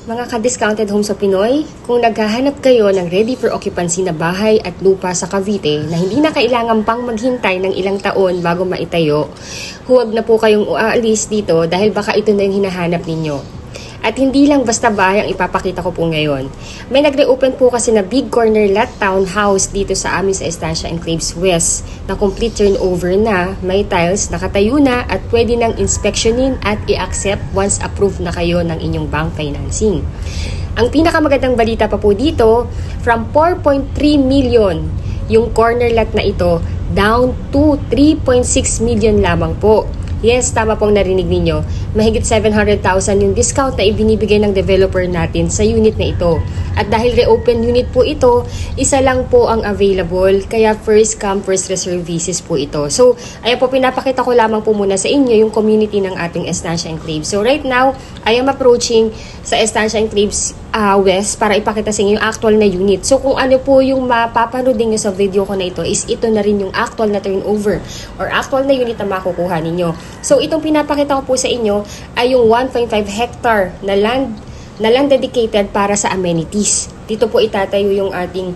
Mga ka-discounted home sa Pinoy, kung naghahanap kayo ng ready for occupancy na bahay at lupa sa Cavite na hindi na kailangan pang maghintay ng ilang taon bago maitayo, huwag na po kayong aalis dito dahil baka ito na yung hinahanap ninyo. At hindi lang basta bahay ang ipapakita ko po ngayon. May nag-reopen po kasi na big corner lot townhouse dito sa amin sa Estancia Enclaves West na complete turnover na, may tiles, nakatayo na at pwede nang inspeksyonin at i-accept once approved na kayo ng inyong bank financing. Ang pinakamagandang balita pa po dito, from 4.3 million yung corner lot na ito down to 3.6 million lamang po. Yes, tama pong narinig ninyo. Mahigit 700,000 yung discount na ibinibigay ng developer natin sa unit na ito. At dahil reopen unit po ito, isa lang po ang available. Kaya first come, first reserve basis po ito. So, ayan po, pinapakita ko lamang po muna sa inyo yung community ng ating Estancia Enclaves. So, right now, I am approaching sa Estancia Enclaves West para ipakita sa inyo yung actual na unit. So, kung ano po yung mapapanood nyo sa video ko na ito is ito na rin yung actual na turnover or actual na unit na makukuha ninyo. So, itong pinapakita ko po sa inyo ay yung 1.5 hectare na land dedicated para sa amenities. Dito po itatayo yung ating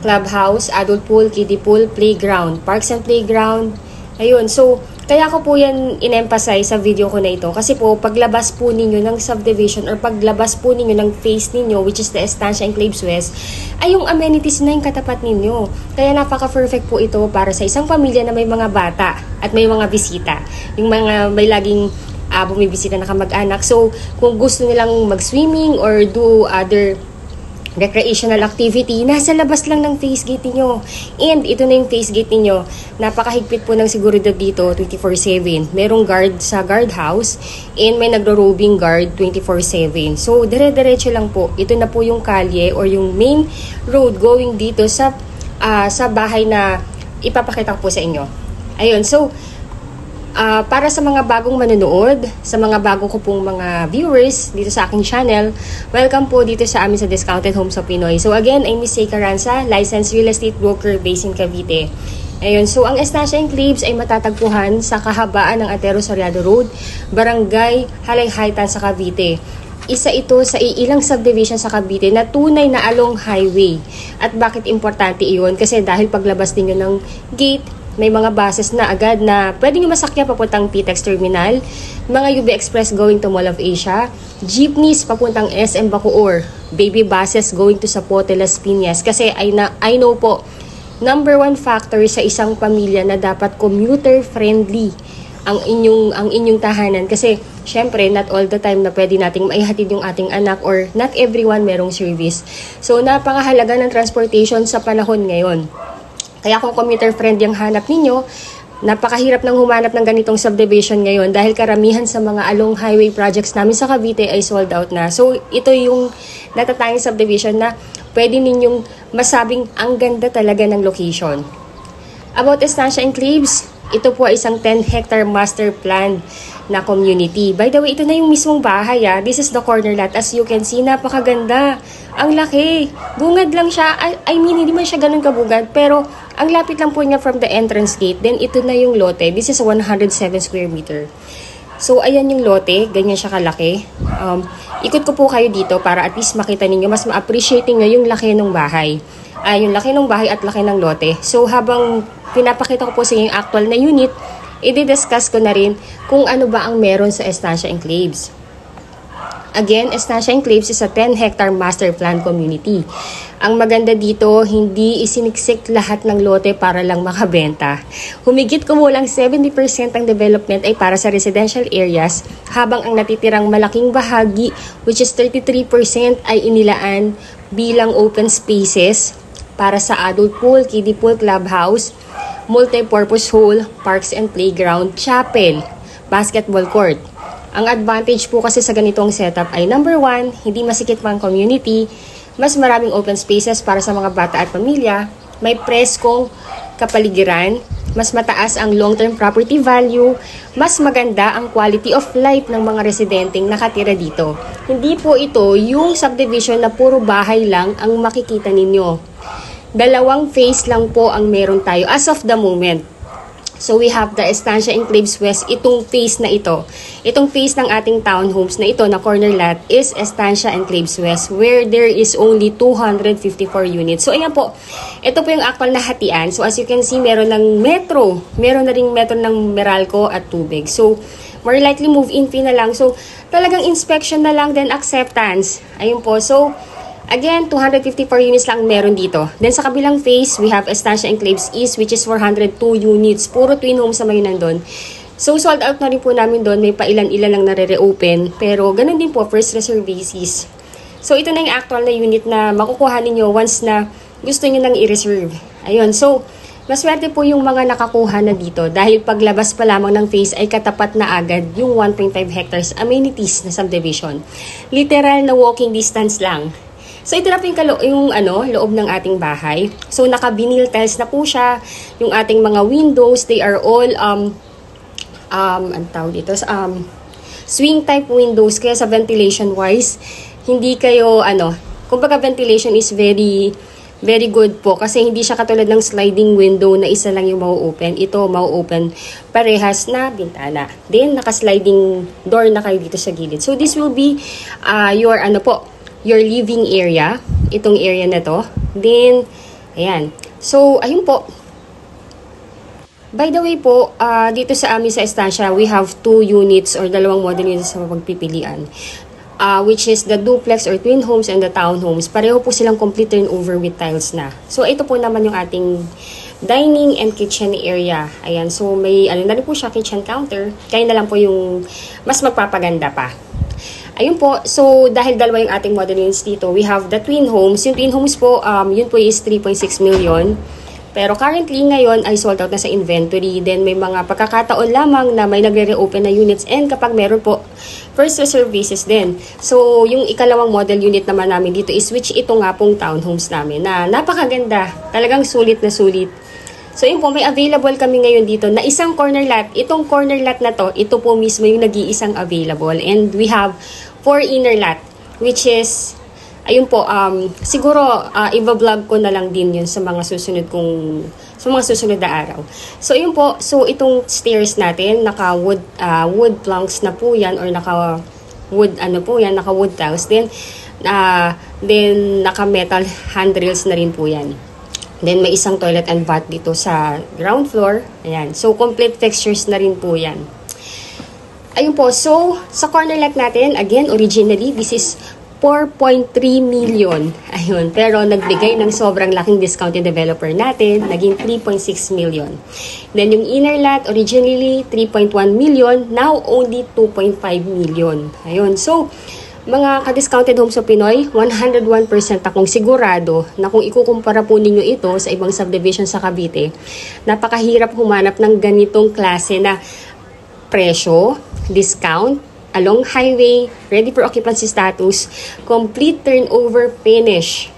clubhouse, adult pool, kiddie pool, playground, parks and playground. Ayun, so kaya ko po yan in-emphasize sa video ko na ito kasi po paglabas po ninyo ng subdivision or paglabas po ninyo ng phase ninyo which is the Estancia Enclaves West ay yung amenities na yung katapat ninyo. Kaya napaka-perfect po ito para sa isang pamilya na may mga bata at may mga bisita. Yung mga may laging bumibisita na kamag-anak. So, kung gusto nilang mag-swimming or do other recreational activity, nasa labas lang ng face gate niyo. And ito na yung face gate niyo. Napakahigpit po ng seguridad dito, 24/7. Merong guard sa guardhouse and may nagro-roving guard 24/7. So, dire-diretso lang po. Ito na po yung kalye or yung main road going dito sa bahay na ipapakita ko po sa inyo. Ayun, so para sa mga bagong manonood, sa mga bagong ko pong mga viewers dito sa aking channel, welcome po dito sa amin sa Discounted Home sa Pinoy. So again, I'm Miss Seika Ranza, licensed real estate broker based in Cavite. Ayun, so ang Estancia Enclaves ay matatagpuan sa kahabaan ng Antero Soriado Road, Barangay Halayhaytan sa Cavite. Isa ito sa ilang subdivision sa Cavite na tunay na along highway. At bakit importante iyon? Kasi dahil paglabas ninyo ng gate, may mga buses na agad na pwede nyo masakyan papuntang PTEX Terminal, mga UB Express going to Mall of Asia, jeepneys papuntang SM Bacoor, baby buses going to Zapote, Las Piñas. Kasi I know po, number one factor sa isang pamilya na dapat commuter friendly ang inyong tahanan. Kasi syempre, not all the time na pwede nating maihatid yung ating anak or not everyone merong service. So, napakahalaga ng transportation sa panahon ngayon. Kaya kung commuter friendly ang hanap ninyo, napakahirap nang humanap ng ganitong subdivision ngayon dahil karamihan sa mga along highway projects namin sa Cavite ay sold out na. So, ito yung natatanging subdivision na pwede ninyong masabing ang ganda talaga ng location. About Estancia Enclaves, ito po ay isang 10 hectare master plan na community. By the way, ito na yung mismong bahay. This is the corner lot. As you can see, napakaganda. Ang laki. Bungad lang siya. I mean, hindi man siya ganun kabugad. Pero, ang lapit lang po niya from the entrance gate. Then, ito na yung lote. This is 107 square meter. So, ayan yung lote. Ganyan siya kalaki. Ikot ko po kayo dito para at least makita ninyo. Mas ma-appreciate nyo yung laki ng bahay. Yung laki ng bahay at laki ng lote. So, habang pinapakita ko po sa inyo yung actual na unit, i-discuss ko na rin kung ano ba ang meron sa Estancia Enclaves. Again, Estancia Enclaves is a 10 hectare master plan community. Ang maganda dito, hindi isiniksik lahat ng lote para lang makabenta. Humigit kumulang 70% ng development ay para sa residential areas, habang ang natitirang malaking bahagi, which is 33%, ay inilaan bilang open spaces para sa adult pool, kiddie pool, clubhouse, multi-purpose hall, parks and playground, chapel, basketball court. Ang advantage po kasi sa ganitong setup ay number 1, hindi masikip pang community, mas maraming open spaces para sa mga bata at pamilya, may preskong kapaligiran, mas mataas ang long-term property value, mas maganda ang quality of life ng mga residenteng nakatira dito. Hindi po ito yung subdivision na puro bahay lang ang makikita ninyo. Dalawang phase lang po ang meron tayo as of the moment. So we have the Estancia Enclaves West, itong phase na ito. Itong phase ng ating townhomes na ito na corner lot is Estancia Enclaves West where there is only 254 units. So ayan po, ito po yung actual na hatian. So as you can see, meron ng metro. Meron na ring metro ng Meralco at Tubig. So more likely move-in fee na lang. So talagang inspection na lang, then acceptance. Ayun po. So again, 254 units lang meron dito. Then sa kabilang phase, we have Estancia Enclaves East which is 402 units. Puro twin homes naman yun nandun. So sold out na rin po namin doon. May pailan-ilan lang nare-reopen. Pero ganun din po, first reserve basis. So ito na yung actual na unit na makukuha ninyo once na gusto nyo nang i-reserve. Ayun, so maswerte po yung mga nakakuha na dito dahil paglabas pa lamang ng phase ay katapat na agad yung 1.5 hectares amenities na subdivision. Literal na walking distance lang. So ito na po yung loob ng ating bahay. So naka-vinyl tiles na po siya. Yung ating mga windows, they are all swing type windows, kaya sa ventilation wise, hindi kayo kumbaga ventilation is very very good po kasi hindi siya katulad ng sliding window na isa lang yung mau-open. Ito mau-open parehas na bintana. Then naka-sliding door na kayo dito sa gilid. So this will be your living area, itong area na to. Then, ayan. So, ayun po. By the way po, dito sa amin sa Estancia, we have 2 units or dalawang model units sa pagpipilian. Which is the duplex or twin homes and the townhomes. Pareho po silang complete turnover with tiles na. So, ito po naman yung ating dining and kitchen area. Ayan. So, may na rin po siya, kitchen counter. Kaya na lang po yung mas magpapaganda pa. Ayun po, so dahil dalawa yung ating model units dito, we have the twin homes. Yung twin homes po, yun po is 3.6 million. Pero currently ngayon ay sold out na sa inventory. Then may mga pagkakataon lamang na may nagre-reopen na units and kapag meron po, first reserve basis din. So yung ikalawang model unit naman namin dito is which ito nga pong townhomes namin na napakaganda. Talagang sulit na sulit. So yun po, may available kami ngayon dito na isang corner lot. Itong corner lot na to, ito po mismo yung nag-iisang available. And we have 4 inner lot, which is, ayun po, siguro i-vlog ko na lang din yun sa mga susunod na araw. So yun po, so itong stairs natin, naka wood planks na po yan or naka wood tiles. Then naka metal handrails na rin po yan. Then, may isang toilet and bath dito sa ground floor. Ayan. So, complete fixtures na rin po yan. Ayun po. So, sa corner lot natin, again, originally, this is 4.3 million. Ayun. Pero, nagbigay ng sobrang laking discount yung developer natin. Naging 3.6 million. Then, yung inner lot, originally, 3.1 million. Now, only 2.5 million. Ayun. So, mga ka-discounted homes sa Pinoy, 101% akong sigurado na kung ikukumpara po ninyo ito sa ibang subdivision sa Cavite, napakahirap humanap ng ganitong klase na presyo, discount, along highway, ready for occupancy status, complete turnover finish.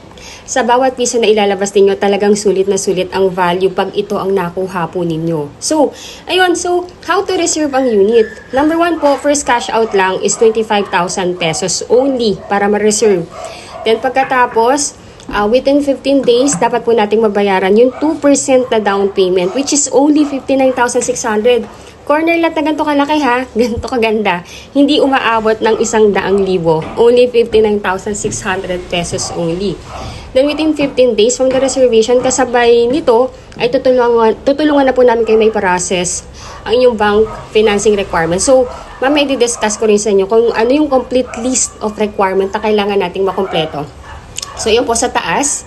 Sa bawat piso na ilalabas ninyo, talagang sulit na sulit ang value pag ito ang nakuha po ninyo. So, ayun. So, how to reserve ang unit? Number 1 po, first cash out lang is 25,000 pesos only para ma-reserve. Then, pagkatapos, within 15 days, dapat po nating mabayaran yung 2% na down payment, which is only 59,600. Corner lot na ganito kalaki ha, ganito kaganda. Hindi umaabot ng 100,000. Only 59,600 pesos only. Then within 15 days from the reservation, kasabay nito ay tutulungan na po namin kayo may process ang inyong bank financing requirements. So, mamaya i-discuss ko rin sa inyo kung ano yung complete list of requirement na kailangan nating makompleto. So, yun po sa taas.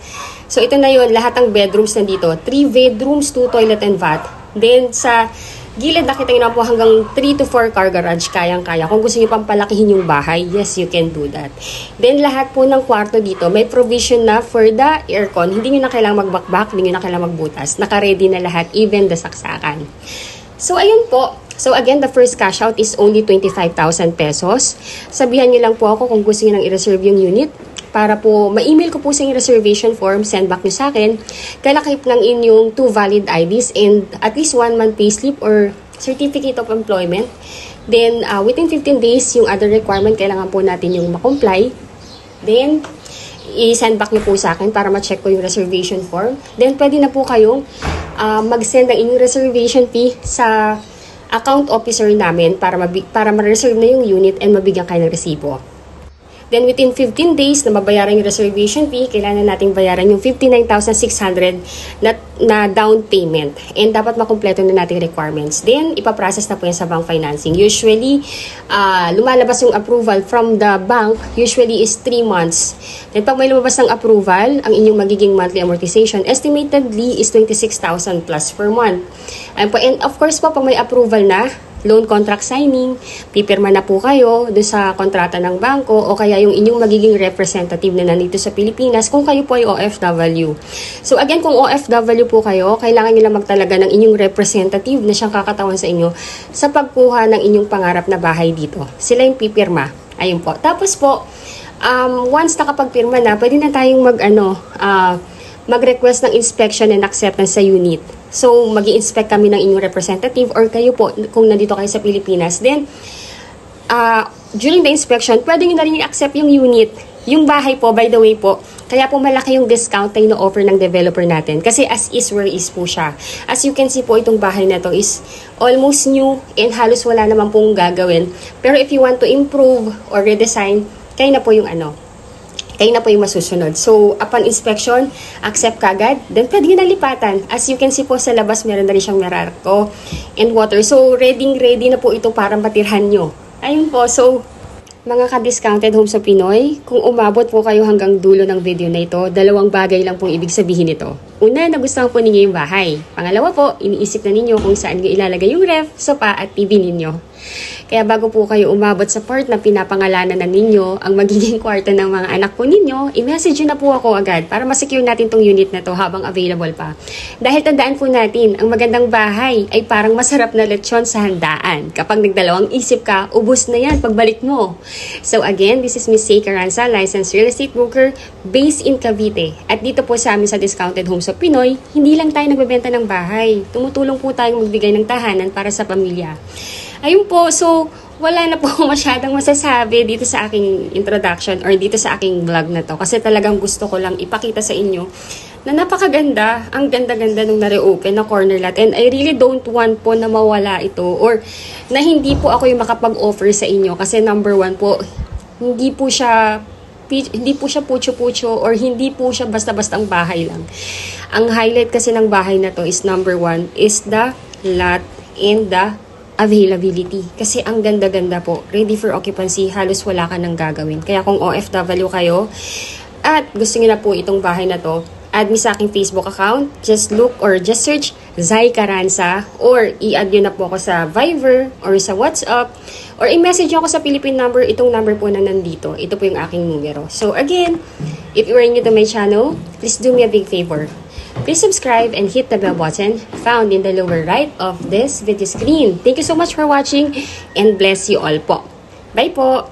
So, ito na yun, lahat ng bedrooms nandito. 3 bedrooms, 2 toilet and bath. Then, sa gilid, nakita nyo na po hanggang 3 to 4 car garage, kayang-kaya. Kung gusto nyo pang palakihin yung bahay, yes, you can do that. Then, lahat po ng kwarto dito, may provision na for the aircon. Hindi nyo na kailangang magbakbak, hindi nyo na kailangang magbutas. Naka-ready na lahat, even the saksakan. So, ayun po. So, again, the first cash out is only 25,000 pesos. Sabihan nyo lang po ako kung gusto nyo nang i-reserve yung unit. Para po, ma-email ko po sa yung reservation form, send back nyo sa akin. Kalakip ng inyong 2 valid IDs and at least 1 month payslip or certificate of employment. Then, within 15 days, yung other requirement, kailangan po natin yung ma-comply. Then, i-send back nyo po sa akin para ma-check ko yung reservation form. Then, pwede na po kayong mag-send ng inyong reservation fee sa account officer namin para ma-reserve na yung unit and mabigyan kayo ng resibo. Then within 15 days na mabayaran yung reservation fee, kailangan nating bayaran yung 59,600 na down payment. And dapat makumpleto na nating requirements. Then ipaprocess na po yan sa bank financing. Usually, lumalabas yung approval from the bank, usually is 3 months. Then pag may lumabas ng approval, ang inyong magiging monthly amortization, estimatedly is 26,000 plus per month. And of course po, pag may approval na, loan contract signing, pipirma na po kayo doon sa kontrata ng bangko o kaya yung inyong magiging representative na nandito sa Pilipinas kung kayo po ay OFW. So again, kung OFW po kayo, kailangan nyo lang magtalaga ng inyong representative na siyang kakatawan sa inyo sa pagkuha ng inyong pangarap na bahay dito. Sila yung pipirma. Ayun po. Tapos po, once nakapagpirma na, pwede na tayong mag-request ng inspection and acceptance sa unit. So, mag-i-inspect kami ng inyong representative or kayo po kung nandito kayo sa Pilipinas. Then, during the inspection, pwede nyo na rin i-accept yung unit. Yung bahay po, by the way po, kaya po malaki yung discount na ino-offer ng developer natin. Kasi as is where is po siya. As you can see po, itong bahay na to is almost new and halos wala naman pong gagawin. Pero if you want to improve or redesign, kayo na po yung kayo na po yung masusunod. So, upon inspection, accept kagad. Then, pwede nyo nalipatan. As you can see po sa labas, meron na rin siyang Meralco and water. So, ready na po ito para matirhan nyo. Ayun po. So, mga ka-discounted home sa Pinoy, kung umabot po kayo hanggang dulo ng video na ito, dalawang bagay lang pong ibig sabihin nito. Una, nagustuhan po ninyo yung bahay. Pangalawa po, iniisip na ninyo kung saan nyo ilalagay yung ref, sopa at TV ninyo. Kaya bago po kayo umabot sa part na pinapangalanan na ninyo ang magiging kwarto ng mga anak po ninyo, i-message na po ako agad para masecure natin tong unit na to habang available pa. Dahil tandaan po natin, ang magandang bahay ay parang masarap na lechon sa handaan. Kapag nagdalawang isip ka, ubos na yan pagbalik mo. So again, this is Miss Say Caranza, licensed real estate broker based in Cavite. At dito po sa amin sa Discounted Homes sa Pinoy, hindi lang tayo nagbebenta ng bahay. Tumutulong po tayong magbigay ng tahanan para sa pamilya. Ayun po, so wala na po masyadong masasabi dito sa aking introduction or dito sa aking vlog na to. Kasi talagang gusto ko lang ipakita sa inyo na napakaganda, ang ganda-ganda nung na-reopen na corner lot. And I really don't want po na mawala ito or na hindi po ako yung makapag-offer sa inyo. Kasi number one po, hindi po siya pucho-pucho or hindi po siya basta-bastang bahay lang. Ang highlight kasi ng bahay na to is number one is the lot and the availability. Kasi ang ganda-ganda po. Ready for occupancy. Halos wala ka nang gagawin. Kaya kung OFW kayo at gusto niyo na po itong bahay na to, add me sa aking Facebook account. Just look or just search Zai Caranza or i-add nyo na po ako sa Viber or sa WhatsApp or i-message nyo ako sa Philippine number. Itong number po na nandito. Ito po yung aking numero. So again, if you are new to my channel, please do me a big favor. Please subscribe and hit the bell button found in the lower right of this video screen. Thank you so much for watching and bless you all po. Bye po!